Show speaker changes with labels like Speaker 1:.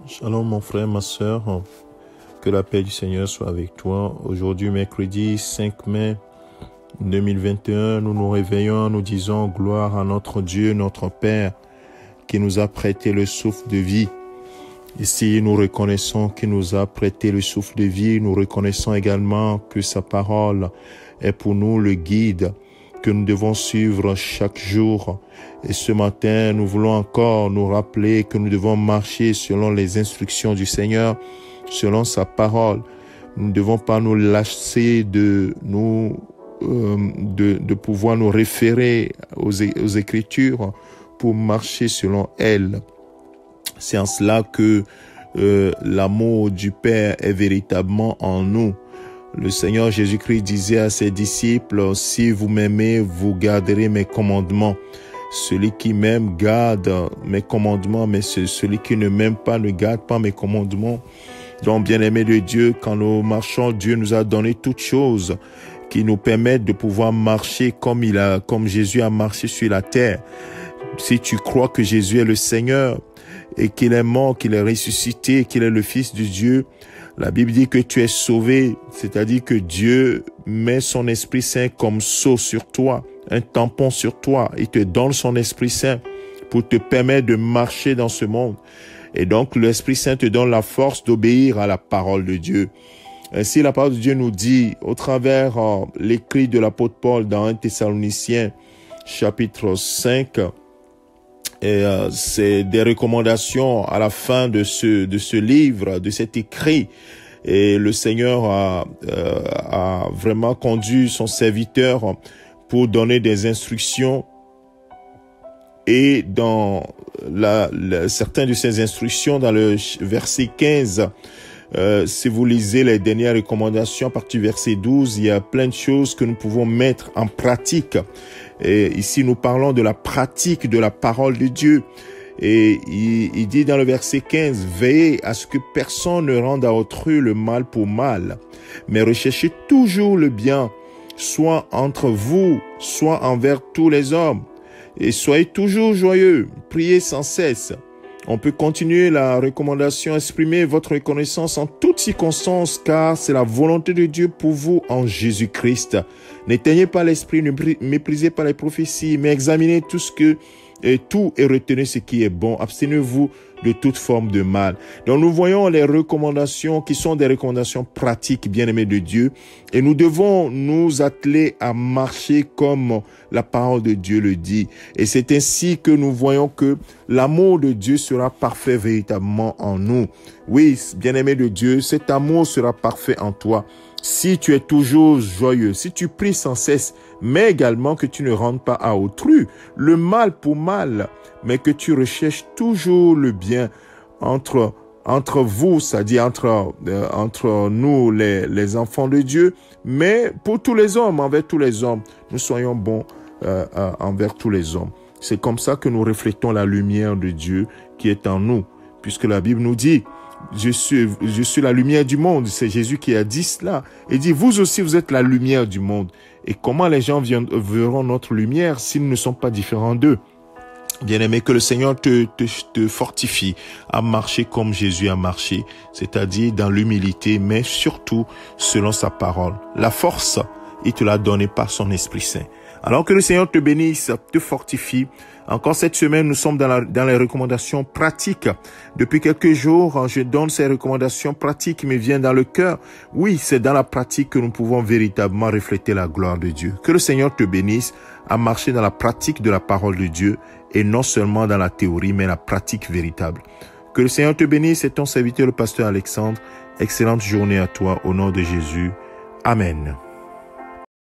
Speaker 1: Shalom mon frère, ma sœur, que la paix du Seigneur soit avec toi. Aujourd'hui, mercredi 5 mai 2021, nous nous réveillons, nous disons gloire à notre Dieu, notre Père, qui nous a prêté le souffle de vie. Ici, nous reconnaissons qu'il nous a prêté le souffle de vie. Nous reconnaissons également que sa parole est pour nous le guide que nous devons suivre chaque jour. Et ce matin, nous voulons encore nous rappeler que nous devons marcher selon les instructions du Seigneur, selon sa parole. Nous ne devons pas nous lasser de pouvoir nous référer aux Écritures pour marcher selon elles. C'est en cela que l'amour du Père est véritablement en nous. Le Seigneur Jésus-Christ disait à ses disciples, « Si vous m'aimez, vous garderez mes commandements. Celui qui m'aime garde mes commandements, mais celui qui ne m'aime pas ne garde pas mes commandements. » Donc, bien-aimés de Dieu, quand nous marchons, Dieu nous a donné toutes choses qui nous permettent de pouvoir marcher comme Jésus a marché sur la terre. Si tu crois que Jésus est le Seigneur et qu'il est mort, qu'il est ressuscité, qu'il est le Fils de Dieu, la Bible dit que tu es sauvé, c'est-à-dire que Dieu met son Esprit Saint comme sceau sur toi, un tampon sur toi. Il te donne son Esprit Saint pour te permettre de marcher dans ce monde. Et donc, l'Esprit Saint te donne la force d'obéir à la parole de Dieu. Ainsi, la parole de Dieu nous dit, au travers l'écrit de l'apôtre Paul dans 1 Thessaloniciens, chapitre 5, et c'est des recommandations à la fin de ce livre, de cet écrit. Et le Seigneur a vraiment conduit son serviteur pour donner des instructions. Et dans certaines de ces instructions, dans le verset 15, si vous lisez les dernières recommandations à partir du verset 12, il y a plein de choses que nous pouvons mettre en pratique. Et ici, nous parlons de la pratique de la parole de Dieu. Et il dit dans le verset 15, « Veillez à ce que personne ne rende à autrui le mal pour mal, mais recherchez toujours le bien, soit entre vous, soit envers tous les hommes. Et soyez toujours joyeux, priez sans cesse. » On peut continuer la recommandation, exprimer votre reconnaissance en toutes circonstances, car c'est la volonté de Dieu pour vous en Jésus-Christ. N'éteignez pas l'esprit, ne méprisez pas les prophéties, mais examinez tout et retenez ce qui est bon. Abstenez-vous de toute forme de mal. Donc nous voyons les recommandations qui sont des recommandations pratiques, bien-aimés de Dieu, et nous devons nous atteler à marcher comme la parole de Dieu le dit. Et c'est ainsi que nous voyons que l'amour de Dieu sera parfait véritablement en nous. Oui, bien-aimé de Dieu, cet amour sera parfait en toi. Si tu es toujours joyeux, si tu pries sans cesse, mais également que tu ne rendes pas à autrui le mal pour mal, mais que tu recherches toujours le bien entre vous, c'est-à-dire entre nous, les enfants de Dieu, mais pour tous les hommes, envers tous les hommes, nous soyons bons envers tous les hommes. C'est comme ça que nous reflétons la lumière de Dieu qui est en nous, puisque la Bible nous dit, je suis la lumière du monde. C'est Jésus qui a dit cela. Il dit, vous aussi, vous êtes la lumière du monde. Et comment les gens verront notre lumière s'ils ne sont pas différents d'eux? Bien-aimé, que le Seigneur te fortifie à marcher comme Jésus a marché, c'est-à-dire dans l'humilité, mais surtout selon sa parole. La force, il te l'a donnée par son Esprit Saint. Alors que le Seigneur te bénisse, te fortifie. Encore cette semaine, nous sommes dans les recommandations pratiques. Depuis quelques jours, je donne ces recommandations pratiques qui me viennent dans le cœur. Oui, c'est dans la pratique que nous pouvons véritablement refléter la gloire de Dieu. Que le Seigneur te bénisse à marcher dans la pratique de la parole de Dieu et non seulement dans la théorie, mais la pratique véritable. Que le Seigneur te bénisse, c'est ton serviteur, le pasteur Alexandre. Excellente journée à toi, au nom de Jésus. Amen.